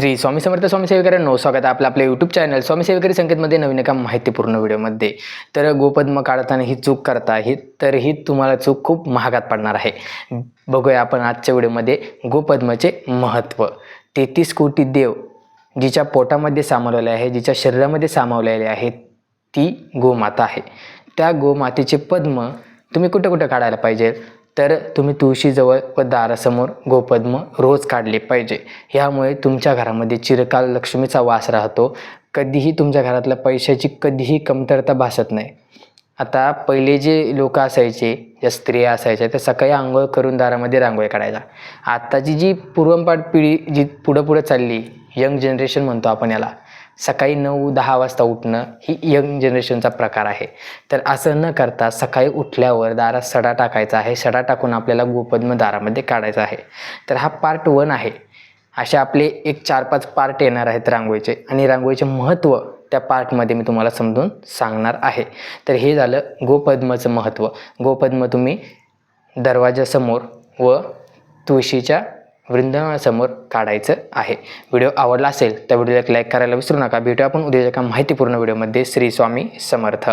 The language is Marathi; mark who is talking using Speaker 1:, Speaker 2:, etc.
Speaker 1: श्री स्वामी समर्थ स्वामी सेवेकरांनो, स्वागत आहे आपल्या यूट्यूब चॅनल स्वामी सेवेकरी संकेतमध्ये नवीन एका माहितीपूर्ण व्हिडिओमध्ये. तर गोपद्म काढताना ही चूक करता ही तर ही तुम्हाला चूक खूप महागात पडणार आहे. बघूया आपण आजच्या व्हिडिओमध्ये गोपद्माचे महत्त्व. 33 कोटी देव जिच्या पोटामध्ये सामावलेले आहे, जिच्या शरीरामध्ये सामावलेले आहे, ती गोमाता आहे. त्या गोमातेचे पद्म तुम्ही कुठे कुठे काढायला पाहिजे, तर तुम्ही तुळशीजवळ व दारासमोर गोपद्म रोज काढले पाहिजे. ह्यामुळे तुमच्या घरामध्ये चिरकाल लक्ष्मीचा वास राहतो. कधीही तुमच्या घरातल्या पैशाची कधीही कमतरता भासत नाही. आता पहिले जे लोक असायचे, ज्या स्त्रिया असायच्या, त्या सकाळी आंघोळ करून दारामध्ये रांगोळी काढायच्या. आत्ताची जी पूर्वपाठ पिढी जी पुढं चालली, यंग जनरेशन म्हणतो आपण याला, सकाळी 9-10 वाजता उठणं ही यंग जनरेशनचा प्रकार आहे. तर असं न करता सकाळी उठल्यावर दारात सडा टाकायचा आहे. सडा टाकून आपल्याला गोपद्म दारामध्ये काढायचा आहे. तर हा पार्ट 1 आहे. असे आपले एक 4-5 पार्ट येणार आहेत रांगोळीचे, आणि रांगोळीचे महत्त्व त्या पार्टमध्ये मी तुम्हाला समजून सांगणार आहे. तर हे झालं गोपद्माचं महत्त्व. गोपद्म तुम्ही दरवाजासमोर व तुळशीच्या वृंदावनासमोर काढायचं आहे. व्हिडिओ आवडला असेल तर व्हिडिओला लाईक करायला विसरू नका. भेटूया आपण उद्या एका माहितीपूर्ण व्हिडिओमध्ये. श्री स्वामी समर्थ.